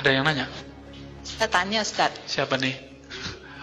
Ada yang nanya? Saya tanya, Ustaz. Siapa nih?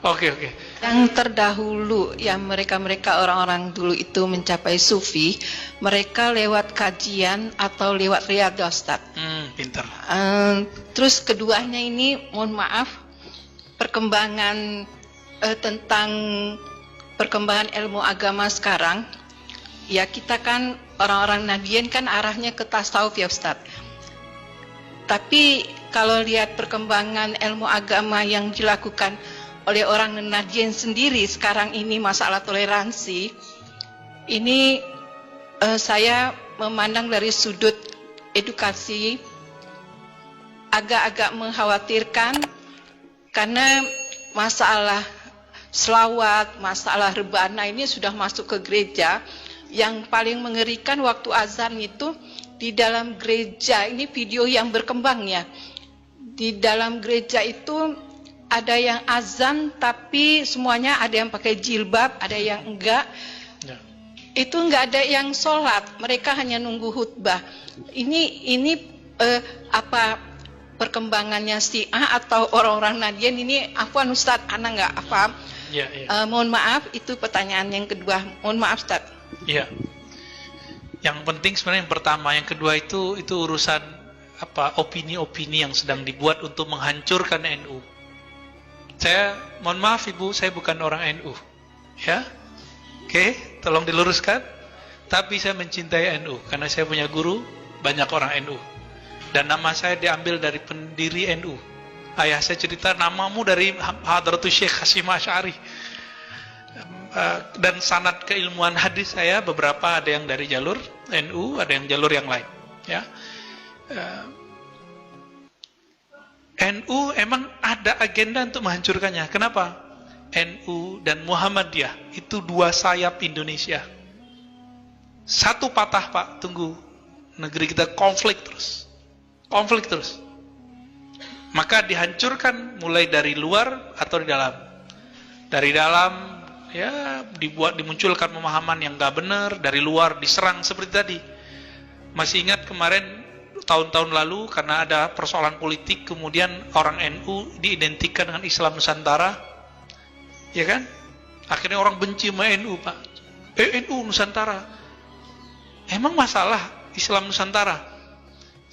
Oke. Yang terdahulu, yang mereka orang-orang dulu itu mencapai sufi, mereka lewat kajian atau lewat riyadhah, Ustaz. Pinter. Terus keduanya ini, mohon maaf, perkembangan tentang perkembangan ilmu agama sekarang, ya kita kan orang-orang Nahdiyin kan arahnya ke tasawuf ya Ustaz. Tapi kalau lihat perkembangan ilmu agama yang dilakukan oleh orang Nahdiyin sendiri sekarang ini, masalah toleransi, ini saya memandang dari sudut edukasi agak-agak mengkhawatirkan, karena masalah selawat, masalah rebana ini sudah masuk ke gereja. Yang paling mengerikan waktu azan itu di dalam gereja, ini video yang berkembang ya, di dalam gereja itu ada yang azan tapi semuanya ada yang pakai jilbab, ada yang enggak. Itu enggak ada yang sholat, mereka hanya nunggu khutbah. Ini apa perkembangannya Syiah atau orang-orang Nahdiyin ini? Afwan Ustaz, ana enggak paham. Mohon maaf, itu pertanyaan yang kedua. Mohon maaf Ustaz. Iya. Yang penting sebenarnya yang pertama, yang kedua itu urusan apa, opini-opini yang sedang dibuat untuk menghancurkan NU. Saya mohon maaf Ibu, saya bukan orang NU. Ya. Oke, tolong diluruskan. Tapi saya mencintai NU karena saya punya guru banyak orang NU. Dan nama saya diambil dari pendiri NU. Ayah saya cerita, namamu dari Hadratus Syekh Hasyim Asy'ari. Dan sanad keilmuan hadis saya beberapa ada yang dari jalur NU, ada yang jalur yang lain. Ya, NU emang ada agenda untuk menghancurkannya. Kenapa? NU dan Muhammadiyah itu dua sayap Indonesia. Satu patah Pak, tunggu, negeri kita konflik terus. Maka dihancurkan mulai dari luar atau di dalam. Dari dalam ya dimunculkan pemahaman yang gak benar, dari luar diserang seperti tadi. Masih ingat kemarin tahun-tahun lalu karena ada persoalan politik, kemudian orang NU diidentikan dengan Islam Nusantara, ya kan? Akhirnya orang benci sama NU Pak. NU Nusantara. Emang masalah Islam Nusantara?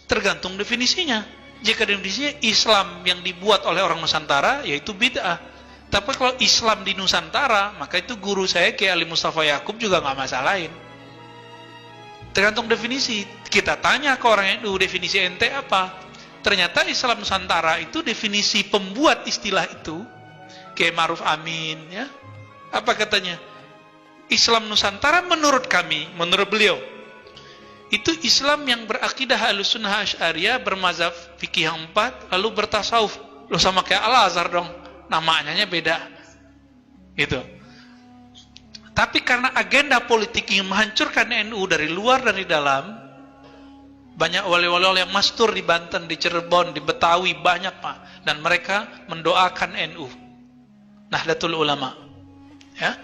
Tergantung definisinya. Jika definisinya Islam yang dibuat oleh orang Nusantara, yaitu bid'ah. Tapi kalau Islam di Nusantara, maka itu guru saya Kiai Ali Mustafa Yakub juga nggak masalahin. Tergantung definisi. Kita tanya ke orang NU, definisi ente apa? Ternyata Islam Nusantara itu definisi pembuat istilah itu, Kiai Ma'ruf Amin, ya. Apa katanya? Islam Nusantara menurut kami, menurut beliau, itu Islam yang berakidah Ahlussunnah Asy'ariyah, bermazhab fikih yang 4, lalu bertasawuf. Loh, sama kayak Al-Azhar dong. Namanya beda. Gitu. Tapi karena agenda politik yang menghancurkan NU dari luar dan dari dalam, banyak wali-wali yang mastur di Banten, di Cirebon, di Betawi, banyak Pak. Dan mereka mendoakan NU. Nahdlatul Ulama. Ya.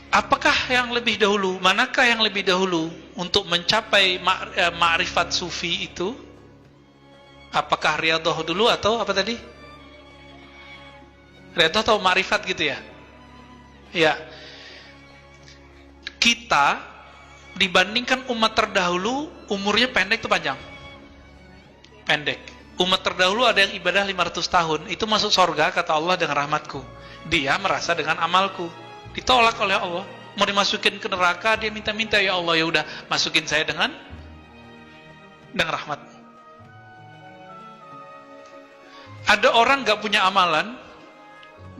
Apakah yang lebih dahulu? Manakah yang lebih dahulu untuk mencapai ma'rifat sufi itu? Apakah riyadhah dulu atau apa tadi? Riyadhah atau ma'rifat gitu ya? Ya. Kita dibandingkan umat terdahulu umurnya pendek atau panjang? Pendek. Umat terdahulu ada yang ibadah 500 tahun, itu masuk surga kata Allah dengan rahmatku. Dia merasa dengan amalku. Ditolak oleh Allah, mau dimasukin ke neraka, dia minta-minta, ya Allah, ya udah masukin saya dengan rahmat. Ada orang gak punya amalan,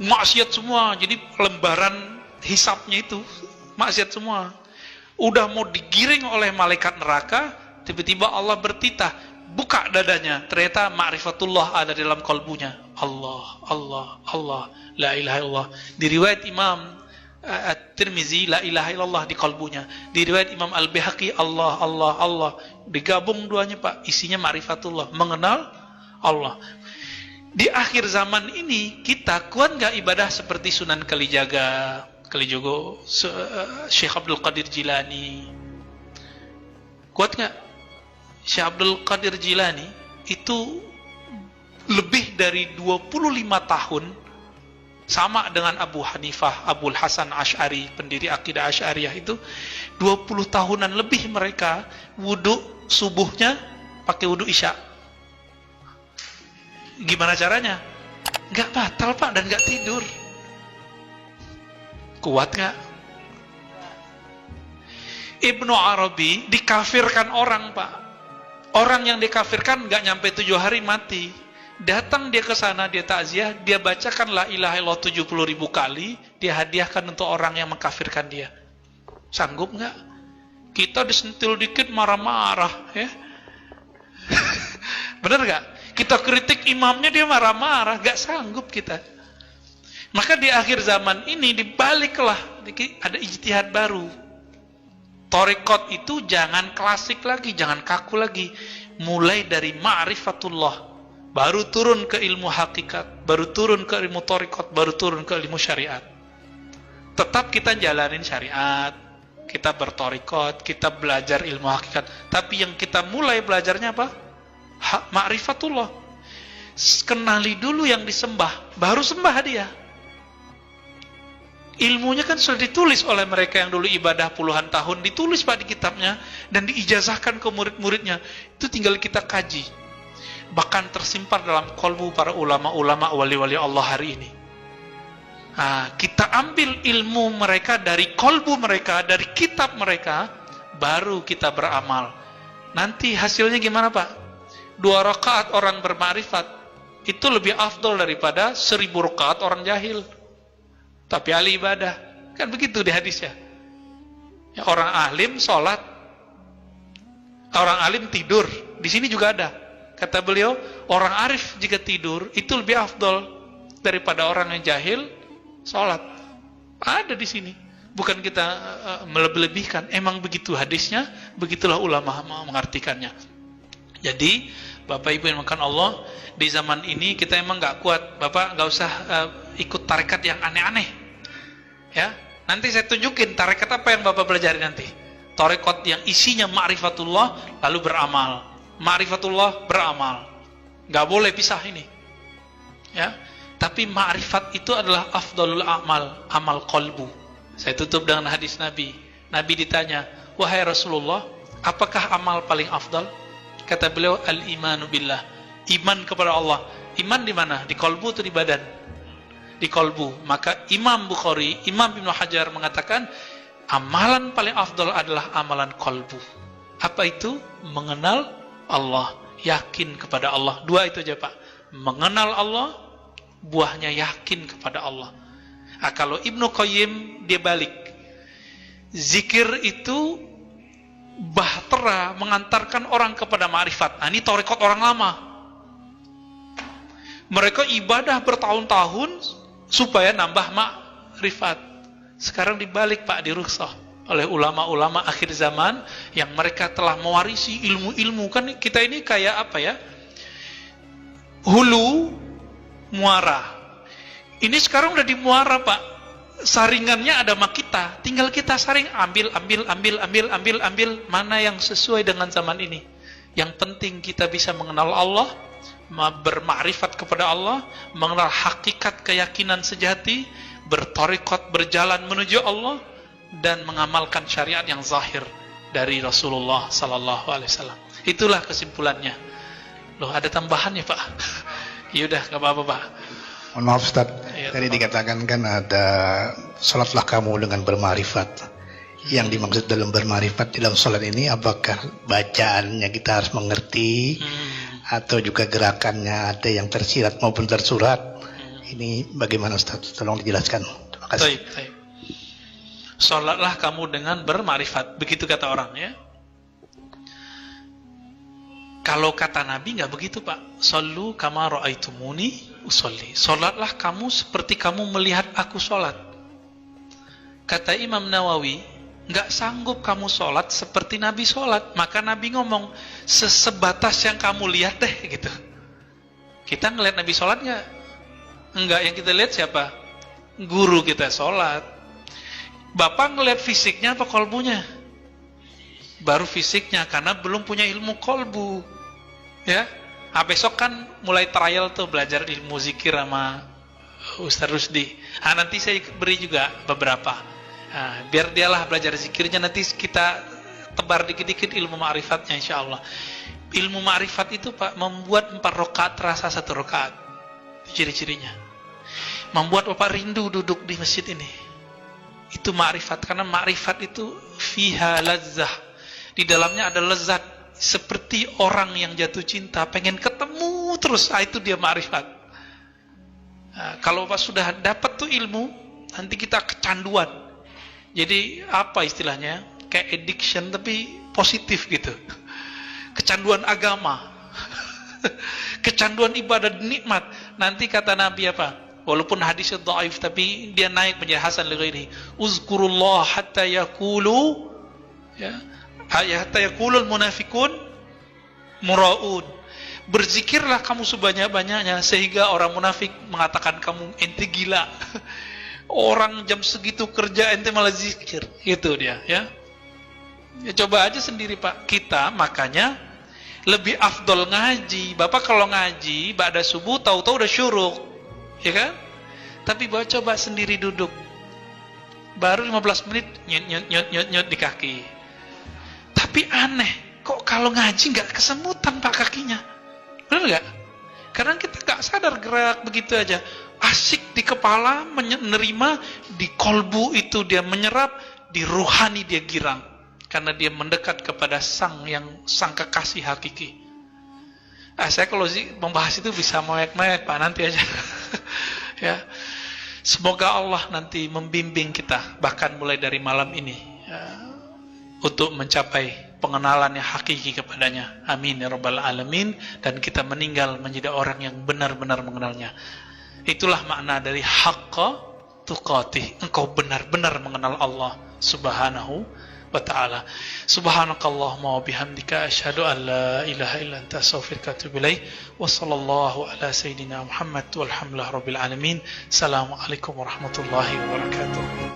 maksiat semua, jadi lembaran hisapnya itu maksiat semua. Udah mau digiring oleh malaikat neraka, tiba-tiba Allah bertitah, buka dadanya, ternyata ma'rifatullah ada dalam kalbunya. Allah, Allah, Allah, la ilaha illallah. Di riwayat Imam At-Tirmizi, la ilaha illallah di kalbunya. Di riwayat Imam Al-Bihaqi, Allah, Allah, Allah. Digabung duanya Pak, isinya ma'rifatullah, mengenal Allah. Di akhir zaman ini kita kuat gak ibadah seperti Sunan Kalijogo, Syekh Abdul Qadir Jilani? Kuat gak? Syekh Abdul Qadir Jilani itu lebih dari 25 tahun, sama dengan Abu Hanifah, Abul Hasan Asy'ari, pendiri akidah Asy'ariyah itu 20 tahunan lebih mereka wudhu subuhnya pakai wudhu isya. Gimana caranya? Nggak batal Pak, dan nggak tidur. Kuat nggak? Ibnu Arabi dikafirkan orang Pak. Orang yang dikafirkan nggak nyampe 7 hari mati. Datang dia ke sana, dia takziah, dia bacakan la ilaha illallah 70.000 kali, dia hadiahkan untuk orang yang mengkafirkan dia. Sanggup nggak? Kita disentil dikit marah-marah, ya. Bener nggak? Kita kritik imamnya, dia marah-marah, nggak sanggup kita. Maka di akhir zaman ini dibaliklah, ada ijtihad baru. Thariqat itu jangan klasik lagi, jangan kaku lagi. Mulai dari ma'rifatullah, baru turun ke ilmu hakikat, baru turun ke ilmu thariqat, baru turun ke ilmu syariat. Tetap kita jalanin syariat, kita berthariqat, kita belajar ilmu hakikat. Tapi yang kita mulai belajarnya apa? Ma'rifatullah. Kenali dulu yang disembah, baru sembah dia. Ilmunya kan sudah ditulis oleh mereka yang dulu ibadah puluhan tahun, ditulis Pak di kitabnya, dan diijazahkan ke murid-muridnya. Itu tinggal kita kaji. Bahkan tersimpan dalam kolbu para ulama-ulama wali-wali Allah hari ini. Nah, kita ambil ilmu mereka dari kolbu mereka, dari kitab mereka, baru kita beramal. Nanti hasilnya gimana Pak? 2 rakaat orang bermakrifat itu lebih afdol daripada 1000 rakaat orang jahil tapi ahli ibadah. Kan begitu di hadisnya. Ya, orang alim sholat, orang alim tidur. Di sini juga ada. Kata beliau, orang arif jika tidur itu lebih afdol daripada orang yang jahil sholat. Ada di sini. Bukan kita melebih-lebihkan. Emang begitu hadisnya, begitulah ulama mengartikannya. Jadi, Bapak Ibu yang makan Allah, di zaman ini kita emang nggak kuat. Bapak nggak usah ikut tarekat yang aneh-aneh. Ya, nanti saya tunjukin tarekat apa yang Bapak pelajari nanti. Tarekat yang isinya ma'rifatullah lalu beramal. Ma'rifatullah beramal. Nggak boleh pisah ini. Ya, tapi ma'rifat itu adalah afdalul amal, amal qalbu. Saya tutup dengan hadis Nabi. Nabi ditanya, "Wahai Rasulullah, apakah amal paling afdal?" Kata beliau, "Al-imanu billah." Iman kepada Allah. Iman di mana? Di qalbu atau di badan? Di qalbu. Maka Imam Bukhari, Imam Ibnu Hajar mengatakan amalan paling afdal adalah amalan qalbu. Apa itu? Mengenal Allah, yakin kepada Allah. 2 itu aja Pak. Mengenal Allah, buahnya yakin kepada Allah. Nah, kalau Ibnu Qayyim dia balik. Zikir itu bahtera mengantarkan orang kepada ma'rifat. Nah, ini tarekat orang lama. Mereka ibadah bertahun-tahun supaya nambah ma'rifat. Sekarang dibalik Pak, dirukhsah oleh ulama-ulama akhir zaman yang mereka telah mewarisi ilmu-ilmu. Kan kita ini kayak apa ya? Hulu muara. Ini sekarang udah di muara Pak. Saringannya ada sama kita. Tinggal kita saring, ambil mana yang sesuai dengan zaman ini. Yang penting kita bisa mengenal Allah, bermakrifat kepada Allah, mengenal hakikat keyakinan sejati, berthariqat, berjalan menuju Allah, dan mengamalkan syariat yang zahir dari Rasulullah sallallahu alaihi wasallam. Itulah kesimpulannya. Loh, ada tambahannya Pak? Yaudah, nggak apa-apa Pak. Mohon maaf Ustaz, Ya, tadi dikatakan kan ada salatlah kamu dengan bermarifat. Yang dimaksud dalam bermarifat dalam salat ini apakah bacaannya kita harus mengerti atau juga gerakannya ada yang tersirat maupun tersurat? Ini bagaimana Ustaz? Tolong dijelaskan. Terima kasih. Baik. Salatlah kamu dengan bermarifat, begitu kata orang ya. Kalau kata Nabi nggak begitu Pak. Sallu kama ra'aitumuni usolli. Salatlah kamu seperti kamu melihat aku salat. Kata Imam Nawawi, nggak sanggup kamu salat seperti Nabi salat. Maka Nabi ngomong, sebatas yang kamu lihat deh gitu. Kita ngelihat Nabi salat nggak? Enggak, yang kita lihat siapa? Guru kita salat. Bapak ngelihat fisiknya apa kolbunya? Baru fisiknya, karena belum punya ilmu kolbu. Ya, Nah, besok kan mulai trial tuh belajar ilmu zikir sama Ustaz Rusdi. Nah, nanti saya beri juga beberapa. Nah, biar dialah belajar zikirnya, nanti kita tebar dikit-dikit ilmu ma'rifatnya insya Allah. Ilmu ma'rifat itu Pak membuat 4 rakaat terasa 1 rakaat. Ciri-cirinya. Membuat Bapak rindu duduk di masjid ini. Itu ma'rifat, karena ma'rifat itu fiha lazzah. Di dalamnya ada lezat, seperti orang yang jatuh cinta pengen ketemu terus. Itu dia ma'rifat. Nah, kalau Bapak sudah dapat tuh ilmu, nanti kita kecanduan. Jadi apa istilahnya? Kayak addiction tapi positif gitu. Kecanduan agama. Kecanduan ibadah nikmat. Nanti kata Nabi apa? Walaupun hadisnya dhaif tapi dia naik menjadi hasan li ghairihi. Uzkurullah hatta yaqulu ya, hatta yaqulul munafiqun muraun. Berzikirlah kamu sebanyak-banyaknya sehingga orang munafik mengatakan kamu ente gila. Orang jam segitu kerja ente malah zikir. Gitu dia, ya. Ya coba aja sendiri Pak. Kita makanya lebih afdol ngaji. Bapak kalau ngaji ba'da subuh tahu-tahu udah syuruk, ya kan? Tapi Bapak coba sendiri duduk, baru 15 menit nyut di kaki. Tapi aneh, kok kalau ngaji nggak kesemutan Pak kakinya? Benar nggak? Karena kita nggak sadar gerak begitu aja. Asik di kepala menerima, di kolbu itu dia menyerap, di ruhani dia girang. Karena dia mendekat kepada sang kekasih hakiki. Saya kalau membahas itu bisa mewek-mewek Pak, nanti aja. Ya, semoga Allah nanti membimbing kita bahkan mulai dari malam ini ya, untuk mencapai pengenalan yang hakiki kepadanya. Amin ya rabbal alamin. Dan kita meninggal menjadi orang yang benar-benar mengenalnya. Itulah makna dari haqqa tuqatih. Engkau benar-benar mengenal Allah Subhanahu wa ta'ala. Subhanakallahumma wa bihamdika asyhadu an la ilaha illa anta astaghfiruka wa atubu ilaik. Wa sallallahu ala sayyidina Muhammad walhamdulillahi rabbil alamin. Assalamualaikum warahmatullahi wabarakatuh.